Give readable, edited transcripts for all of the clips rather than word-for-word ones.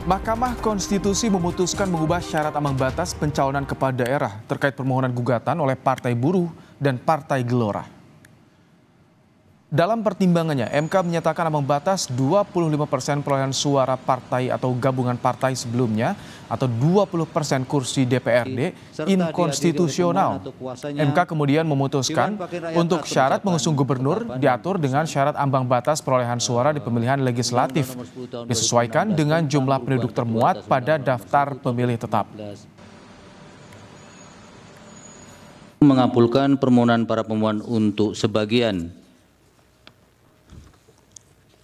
Mahkamah Konstitusi memutuskan mengubah syarat ambang batas pencalonan kepala daerah terkait permohonan gugatan oleh Partai Buruh dan Partai Gelora. Dalam pertimbangannya, MK menyatakan ambang batas 25% perolehan suara partai atau gabungan partai sebelumnya atau 20% kursi DPRD inkonstitusional. MK kemudian memutuskan untuk syarat mengusung gubernur diatur dengan syarat ambang batas perolehan suara di pemilihan legislatif disesuaikan dengan jumlah penduduk termuat pada daftar pemilih tetap. Mengabulkan permohonan para pemohon untuk sebagian.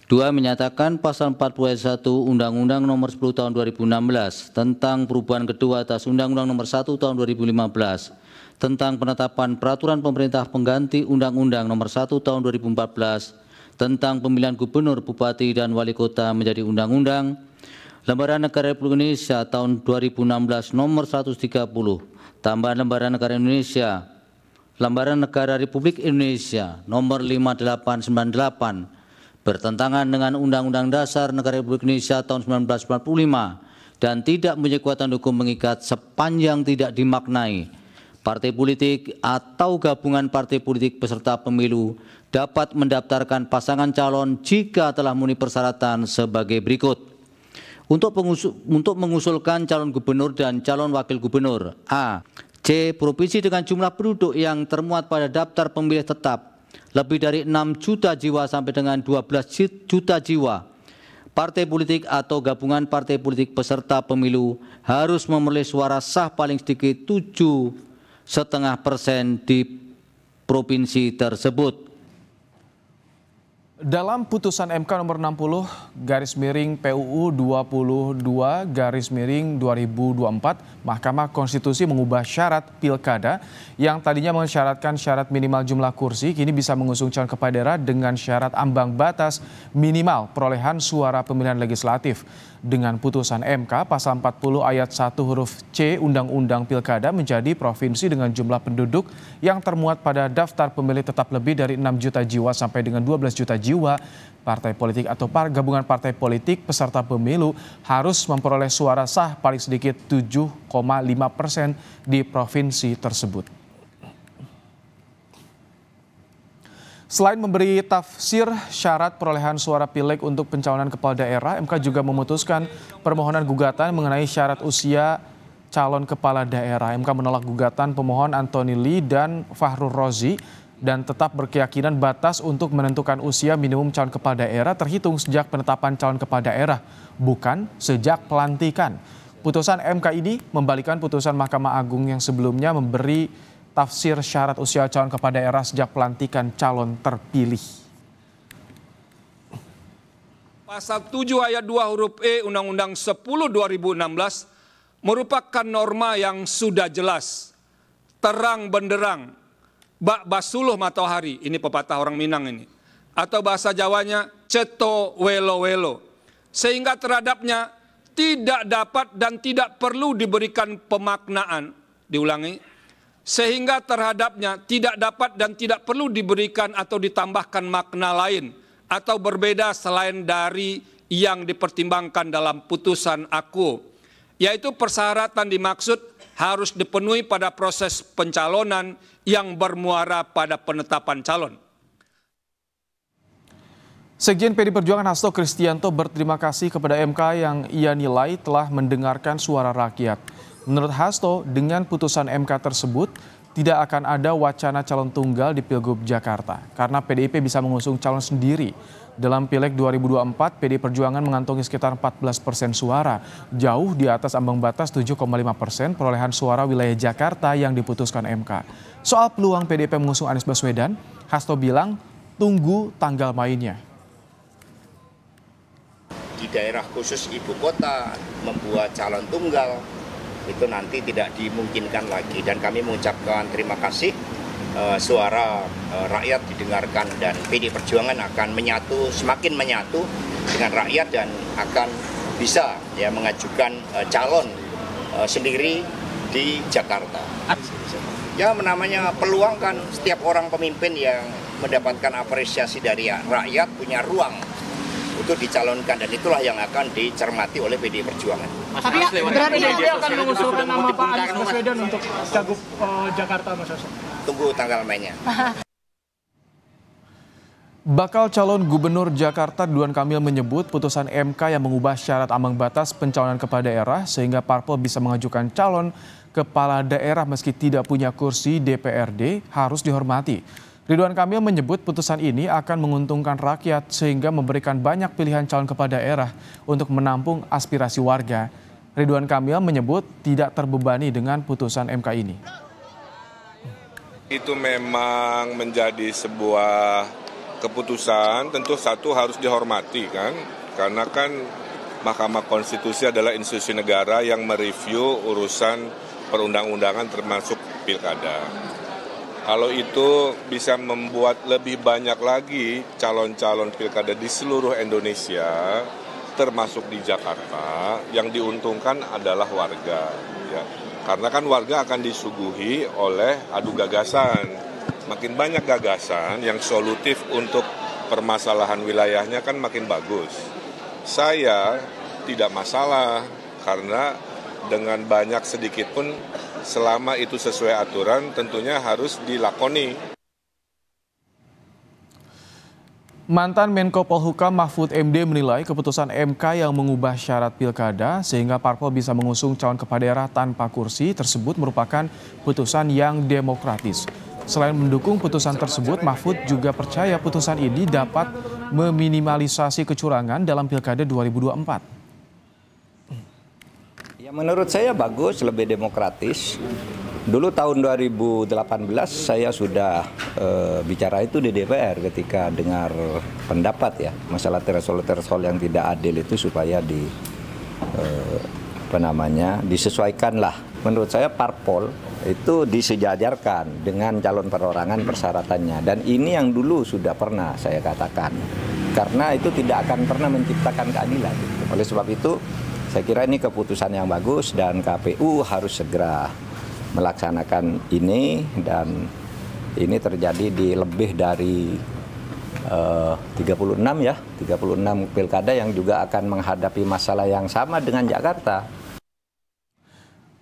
2. Menyatakan pasal 40 ayat 1 Undang-Undang Nomor 10 Tahun 2016 tentang perubahan kedua atas Undang-Undang Nomor 1 Tahun 2015 tentang penetapan peraturan pemerintah pengganti Undang-Undang Nomor 1 Tahun 2014 tentang pemilihan gubernur, bupati, dan wali kota menjadi undang-undang. Lembaran Negara Republik Indonesia tahun 2016 Nomor 130 tambahan Lembaran Negara Indonesia, Lembaran Negara Republik Indonesia Nomor 5898 bertentangan dengan Undang-Undang Dasar Negara Republik Indonesia tahun 1945 dan tidak mempunyai kekuatan hukum mengikat sepanjang tidak dimaknai. Partai politik atau gabungan partai politik peserta pemilu dapat mendaftarkan pasangan calon jika telah memenuhi persyaratan sebagai berikut. Untuk mengusulkan calon gubernur dan calon wakil gubernur. A. C. Provinsi dengan jumlah penduduk yang termuat pada daftar pemilih tetap lebih dari 6 juta jiwa sampai dengan 12 juta jiwa. Partai politik atau gabungan partai politik peserta pemilu harus memperoleh suara sah paling sedikit 7,5% di provinsi tersebut. Dalam putusan MK nomor 60/PUU 22/2024, Mahkamah Konstitusi mengubah syarat pilkada yang tadinya mensyaratkan syarat minimal jumlah kursi kini bisa mengusung calon kepala daerah dengan syarat ambang batas minimal perolehan suara pemilihan legislatif. Dengan putusan MK pasal 40 ayat 1 huruf C Undang-Undang Pilkada menjadi provinsi dengan jumlah penduduk yang termuat pada daftar pemilih tetap lebih dari 6 juta jiwa sampai dengan 12 juta jiwa. Partai politik atau gabungan partai politik peserta pemilu harus memperoleh suara sah paling sedikit 7,5% di provinsi tersebut. Selain memberi tafsir syarat perolehan suara pileg untuk pencalonan kepala daerah, MK juga memutuskan permohonan gugatan mengenai syarat usia calon kepala daerah. MK menolak gugatan pemohon Anthony Lee dan Fahrul Rozi dan tetap berkeyakinan batas untuk menentukan usia minimum calon kepala daerah terhitung sejak penetapan calon kepala daerah, bukan sejak pelantikan. Putusan MK ini membalikan putusan Mahkamah Agung yang sebelumnya memberi tafsir syarat usia calon kepala daerah sejak pelantikan calon terpilih. Pasal 7 ayat 2 huruf E Undang-Undang 10 2016 merupakan norma yang sudah jelas, terang benderang, bak basuluh matahari, ini pepatah orang Minang ini, atau bahasa Jawanya ceto welo welo, sehingga terhadapnya tidak dapat dan tidak perlu diberikan pemaknaan. Diulangi. Sehingga terhadapnya tidak dapat dan tidak perlu diberikan atau ditambahkan makna lain atau berbeda selain dari yang dipertimbangkan dalam putusan aku, yaitu persyaratan dimaksud harus dipenuhi pada proses pencalonan yang bermuara pada penetapan calon. Sekjen PD Perjuangan Hasto Kristianto berterima kasih kepada MK yang ia nilai telah mendengarkan suara rakyat. Menurut Hasto, dengan putusan MK tersebut, tidak akan ada wacana calon tunggal di Pilgub Jakarta, karena PDIP bisa mengusung calon sendiri. Dalam Pileg 2024, PD Perjuangan mengantongi sekitar 14% suara, jauh di atas ambang batas 7,5% perolehan suara wilayah Jakarta yang diputuskan MK. Soal peluang PDIP mengusung Anies Baswedan, Hasto bilang, tunggu tanggal mainnya. Di daerah khusus ibu kota, membuat calon tunggal, itu nanti tidak dimungkinkan lagi, dan kami mengucapkan terima kasih suara rakyat didengarkan dan PD Perjuangan akan semakin menyatu dengan rakyat dan akan bisa ya mengajukan calon sendiri di Jakarta. Ya namanya peluang kan, setiap orang pemimpin yang mendapatkan apresiasi dari rakyat punya ruang untuk dicalonkan, dan itulah yang akan dicermati oleh PDI Perjuangan. Tapi berarti PDI akan mengusulkan nama Pak Anies Baswedan untuk Cagup Jakarta, Mas Hasto? Tunggu tanggal mainnya. Bakal calon gubernur Jakarta Ridwan Kamil menyebut putusan MK yang mengubah syarat ambang batas pencalonan kepala daerah sehingga parpol bisa mengajukan calon kepala daerah meski tidak punya kursi DPRD harus dihormati. Ridwan Kamil menyebut putusan ini akan menguntungkan rakyat sehingga memberikan banyak pilihan calon kepala daerah untuk menampung aspirasi warga. Ridwan Kamil menyebut tidak terbebani dengan putusan MK ini. Itu memang menjadi sebuah keputusan, tentu satu harus dihormati kan, karena kan Mahkamah Konstitusi adalah institusi negara yang mereview urusan perundang-undangan termasuk pilkada. Kalau itu bisa membuat lebih banyak lagi calon-calon pilkada di seluruh Indonesia, termasuk di Jakarta, yang diuntungkan adalah warga. Ya. Karena kan warga akan disuguhi oleh adu gagasan. Makin banyak gagasan yang solutif untuk permasalahan wilayahnya kan makin bagus. Saya tidak masalah karena dengan banyak sedikit pun selama itu sesuai aturan tentunya harus dilakoni. Mantan Menko Polhukam Mahfud MD menilai keputusan MK yang mengubah syarat pilkada sehingga parpol bisa mengusung calon kepala daerah tanpa kursi tersebut merupakan putusan yang demokratis. Selain mendukung putusan tersebut, Mahfud juga percaya putusan ini dapat meminimalisasi kecurangan dalam pilkada 2024. Ya, menurut saya bagus, lebih demokratis. Dulu tahun 2018 saya sudah bicara itu di DPR ketika dengar pendapat ya masalah threshold yang tidak adil itu supaya disesuaikan lah. Menurut saya parpol itu disejajarkan dengan calon perorangan persyaratannya, dan ini yang dulu sudah pernah saya katakan karena itu tidak akan pernah menciptakan keadilan. Oleh sebab itu saya kira ini keputusan yang bagus dan KPU harus segera melaksanakan ini, dan ini terjadi di lebih dari 36 pilkada yang juga akan menghadapi masalah yang sama dengan Jakarta.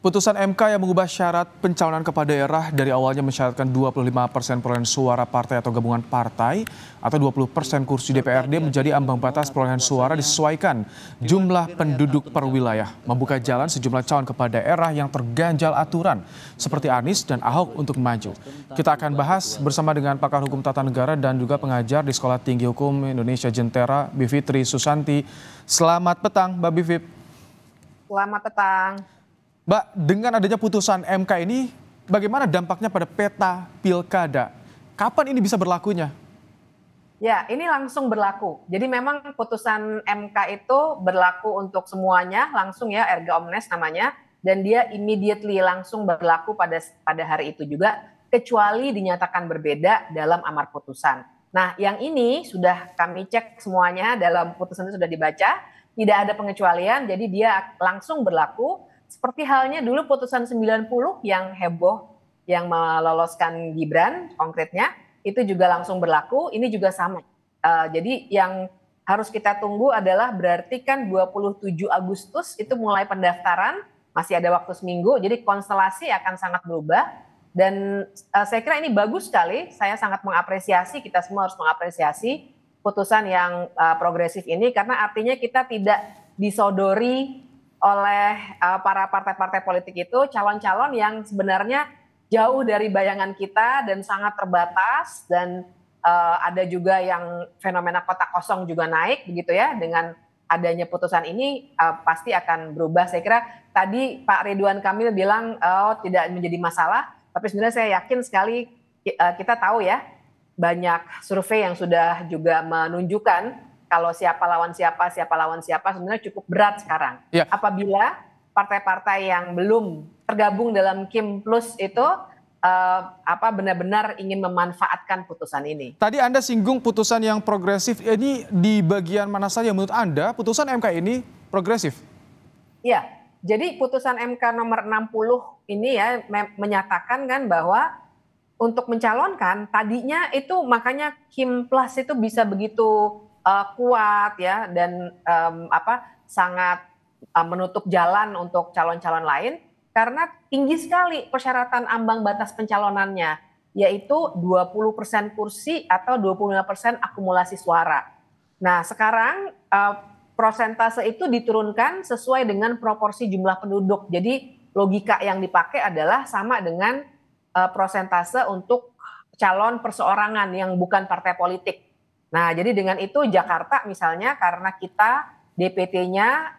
Putusan MK yang mengubah syarat pencalonan kepala daerah dari awalnya mensyaratkan 25% perolehan suara partai atau gabungan partai atau 20% kursi DPRD menjadi ambang batas perolehan suara disesuaikan jumlah penduduk per wilayah, membuka jalan sejumlah calon kepala daerah yang terganjal aturan seperti Anies dan Ahok untuk maju. Kita akan bahas bersama dengan pakar hukum tata negara dan juga pengajar di Sekolah Tinggi Hukum Indonesia Jentera, Bivitri Susanti. Selamat petang, Mbak Bivip. Selamat petang. Mbak, dengan adanya putusan MK ini, bagaimana dampaknya pada peta pilkada? Kapan ini bisa berlakunya? Ya, ini langsung berlaku. Jadi memang putusan MK itu berlaku untuk semuanya, langsung ya, erga omnes namanya, dan dia immediately langsung berlaku pada hari itu juga, kecuali dinyatakan berbeda dalam amar putusan. Nah, yang ini sudah kami cek semuanya, dalam putusan itu sudah dibaca, tidak ada pengecualian, jadi dia langsung berlaku. Seperti halnya dulu putusan 90 yang heboh, yang meloloskan Gibran konkretnya, itu juga langsung berlaku, ini juga sama. Jadi yang harus kita tunggu adalah berarti kan 27 Agustus itu mulai pendaftaran, masih ada waktu seminggu, jadi konstelasi akan sangat berubah. Dan saya kira ini bagus sekali, saya sangat mengapresiasi, kita semua harus mengapresiasi putusan yang progresif ini, karena artinya kita tidak disodori oleh para partai-partai politik itu calon-calon yang sebenarnya jauh dari bayangan kita dan sangat terbatas, dan ada juga yang fenomena kotak kosong juga naik begitu ya. Dengan adanya putusan ini pasti akan berubah. Saya kira tadi Pak Ridwan Kamil bilang tidak menjadi masalah, tapi sebenarnya saya yakin sekali kita tahu ya, banyak survei yang sudah juga menunjukkan kalau siapa lawan siapa sebenarnya cukup berat sekarang. Ya. Apabila partai-partai yang belum tergabung dalam Kim Plus itu benar-benar ingin memanfaatkan putusan ini. Tadi Anda singgung putusan yang progresif, ini di bagian mana saja menurut Anda putusan MK ini progresif? Iya, jadi putusan MK nomor 60 ini ya menyatakan kan bahwa untuk mencalonkan tadinya itu makanya Kim Plus itu bisa begitu kuat ya dan sangat menutup jalan untuk calon-calon lain karena tinggi sekali persyaratan ambang batas pencalonannya, yaitu 20% kursi atau 25% akumulasi suara. Nah, sekarang prosentase itu diturunkan sesuai dengan proporsi jumlah penduduk. Jadi logika yang dipakai adalah sama dengan prosentase untuk calon perseorangan yang bukan partai politik. Nah, jadi dengan itu Jakarta misalnya karena kita DPT-nya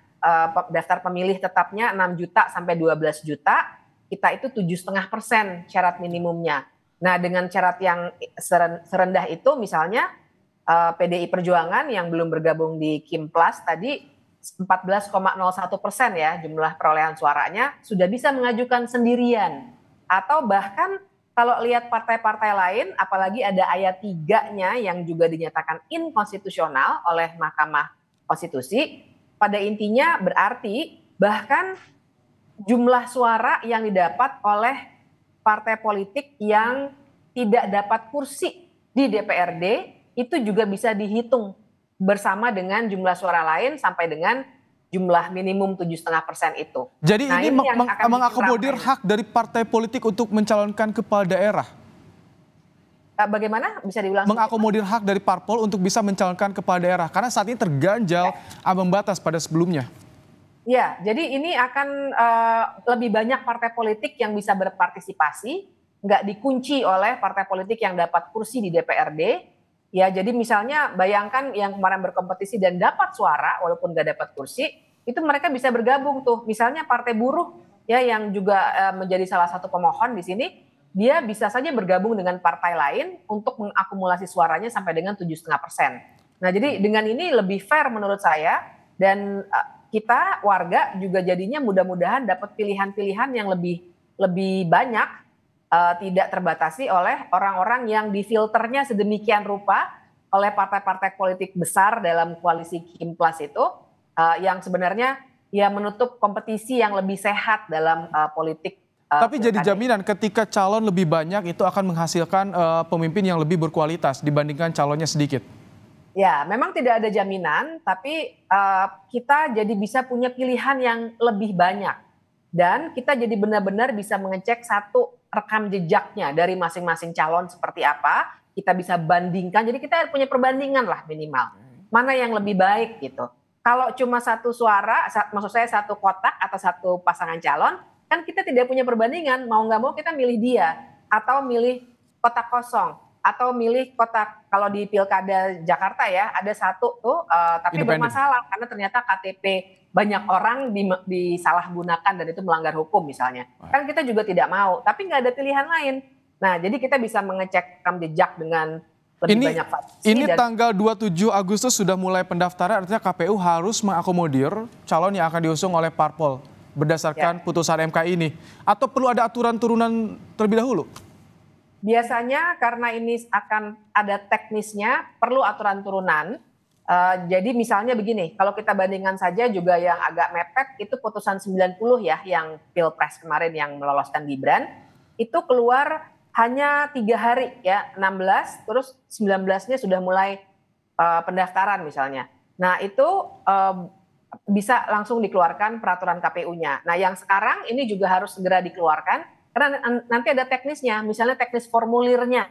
daftar pemilih tetapnya 6 juta sampai 12 juta, kita itu 7,5% syarat minimumnya. Nah, dengan syarat yang serendah itu misalnya PDI Perjuangan yang belum bergabung di Kimplas tadi 14,01% ya jumlah perolehan suaranya sudah bisa mengajukan sendirian. Atau bahkan kalau lihat partai-partai lain, apalagi ada ayat 3-nya yang juga dinyatakan inkonstitusional oleh Mahkamah Konstitusi, pada intinya berarti bahkan jumlah suara yang didapat oleh partai politik yang tidak dapat kursi di DPRD itu juga bisa dihitung bersama dengan jumlah suara lain sampai dengan jumlah minimum 7,5% itu. Jadi nah, ini mengakomodir ramai. hak dari partai politik untuk mencalonkan kepala daerah? Bagaimana? Bisa diulang? Mengakomodir hak dari parpol untuk bisa mencalonkan kepala daerah. Karena saat ini terganjal ambang batas pada sebelumnya. Ya, jadi ini akan lebih banyak partai politik yang bisa berpartisipasi, nggak dikunci oleh partai politik yang dapat kursi di DPRD. Ya, jadi misalnya bayangkan yang kemarin berkompetisi dan dapat suara walaupun nggak dapat kursi, itu mereka bisa bergabung tuh. Misalnya Partai Buruh ya yang juga menjadi salah satu pemohon di sini, dia bisa saja bergabung dengan partai lain untuk mengakumulasi suaranya sampai dengan 7,5%. Nah, jadi dengan ini lebih fair menurut saya dan kita warga juga jadinya mudah-mudahan dapat pilihan-pilihan yang lebih banyak. Tidak terbatasi oleh orang-orang yang difilternya sedemikian rupa oleh partai-partai politik besar dalam koalisi Kimplas itu yang sebenarnya ya menutup kompetisi yang lebih sehat dalam politik. Tapi jadi jaminan ketika calon lebih banyak itu akan menghasilkan pemimpin yang lebih berkualitas dibandingkan calonnya sedikit? Ya, memang tidak ada jaminan, tapi kita jadi bisa punya pilihan yang lebih banyak. Dan kita jadi benar-benar bisa mengecek satu rekam jejaknya dari masing-masing calon seperti apa, kita bisa bandingkan, jadi kita punya perbandingan lah minimal. Mana yang lebih baik gitu. Kalau cuma satu suara, maksud saya satu kotak atau satu pasangan calon, kan kita tidak punya perbandingan, mau nggak mau kita milih dia, atau milih kotak kosong, atau milih kotak, kalau di Pilkada Jakarta ya, ada satu tuh, tapi bermasalah, karena ternyata KTP banyak orang disalahgunakan dan itu melanggar hukum misalnya. Kan kita juga tidak mau, tapi nggak ada pilihan lain. Nah, jadi kita bisa mengecek rekam jejak dengan lebih banyak faksi. Ini tanggal 27 Agustus sudah mulai pendaftaran, artinya KPU harus mengakomodir calon yang akan diusung oleh parpol berdasarkan putusan MK ini. Atau perlu ada aturan turunan terlebih dahulu? Biasanya karena ini akan ada teknisnya, perlu aturan turunan. Jadi misalnya begini, kalau kita bandingkan saja juga yang agak mepet itu putusan 90 ya yang Pilpres kemarin yang meloloskan Gibran itu keluar hanya 3 hari ya 16 terus 19-nya sudah mulai pendaftaran misalnya. Nah itu bisa langsung dikeluarkan peraturan KPU-nya. Nah yang sekarang ini juga harus segera dikeluarkan karena nanti ada teknisnya, misalnya teknis formulirnya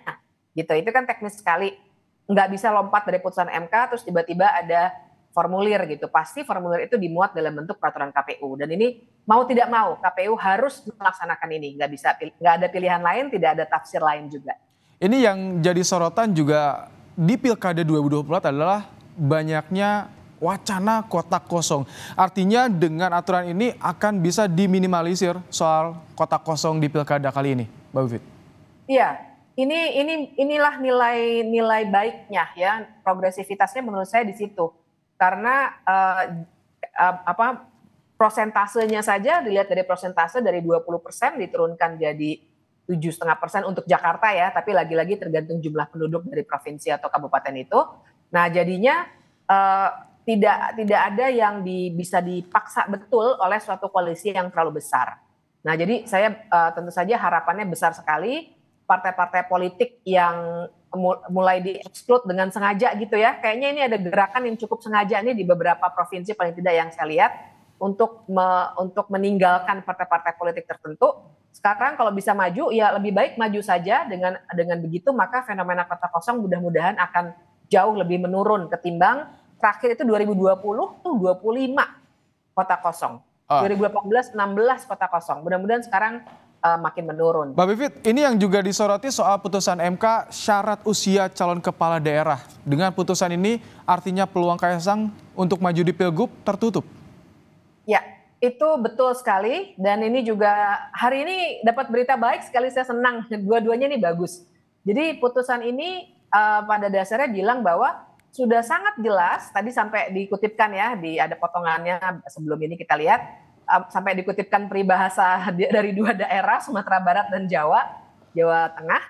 gitu, itu kan teknis sekali. Nggak bisa lompat dari putusan MK terus tiba-tiba ada formulir gitu. Pasti formulir itu dimuat dalam bentuk peraturan KPU. Dan ini mau tidak mau KPU harus melaksanakan ini. Nggak ada pilihan lain, tidak ada tafsir lain juga. Ini yang jadi sorotan juga di Pilkada 2024 adalah banyaknya wacana kotak kosong. Artinya dengan aturan ini akan bisa diminimalisir soal kotak kosong di Pilkada kali ini, Mbak Bivit. Iya. Inilah nilai baiknya ya, progresivitasnya menurut saya di situ karena prosentasenya saja dilihat dari persentase dari 20% diturunkan jadi 7,5% untuk Jakarta ya, tapi lagi-lagi tergantung jumlah penduduk dari provinsi atau kabupaten itu. Nah jadinya tidak ada yang bisa dipaksa betul oleh suatu koalisi yang terlalu besar. Nah jadi saya tentu saja harapannya besar sekali. Partai-partai politik yang mulai di-exclude dengan sengaja gitu ya. Kayaknya ini ada gerakan yang cukup sengaja nih di beberapa provinsi paling tidak yang saya lihat untuk meninggalkan partai-partai politik tertentu. Sekarang kalau bisa maju ya lebih baik maju saja, dengan begitu maka fenomena kota kosong mudah-mudahan akan jauh lebih menurun ketimbang terakhir itu 2020 tuh 25 kota kosong. 2018 16 kota kosong. Mudah-mudahan sekarang makin menurun. Mbak Bivit, ini yang juga disoroti soal putusan MK syarat usia calon kepala daerah. Dengan putusan ini artinya peluang Kaisang untuk maju di Pilgub tertutup. Ya, itu betul sekali. Dan ini juga hari ini dapat berita baik sekali, saya senang. Dua-duanya ini bagus. Jadi putusan ini pada dasarnya bilang bahwa sudah sangat jelas, tadi sampai dikutipkan ya, ada potongannya sebelum ini kita lihat, sampai dikutipkan peribahasa dari dua daerah, Sumatera Barat dan Jawa Tengah,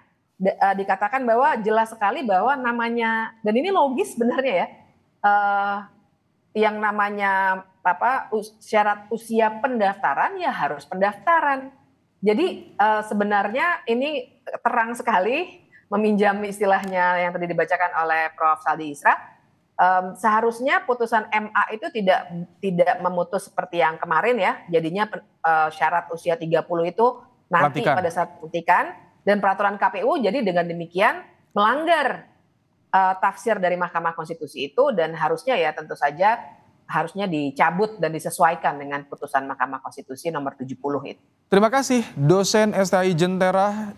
dikatakan bahwa jelas sekali bahwa namanya, dan ini logis sebenarnya ya, yang namanya syarat usia pendaftaran ya harus pendaftaran. Jadi sebenarnya ini terang sekali, meminjam istilahnya yang tadi dibacakan oleh Prof. Saldi Isra. Seharusnya putusan MA itu tidak memutus seperti yang kemarin ya, jadinya syarat usia 30 itu nanti pelantikan. Pada saat pelantikan, dan peraturan KPU jadi dengan demikian melanggar tafsir dari Mahkamah Konstitusi itu, dan harusnya ya tentu saja harusnya dicabut dan disesuaikan dengan putusan Mahkamah Konstitusi nomor 70 itu. Terima kasih dosen STI Jentera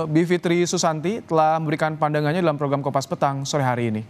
Bivitri Susanti telah memberikan pandangannya dalam program Kompas Petang sore hari ini.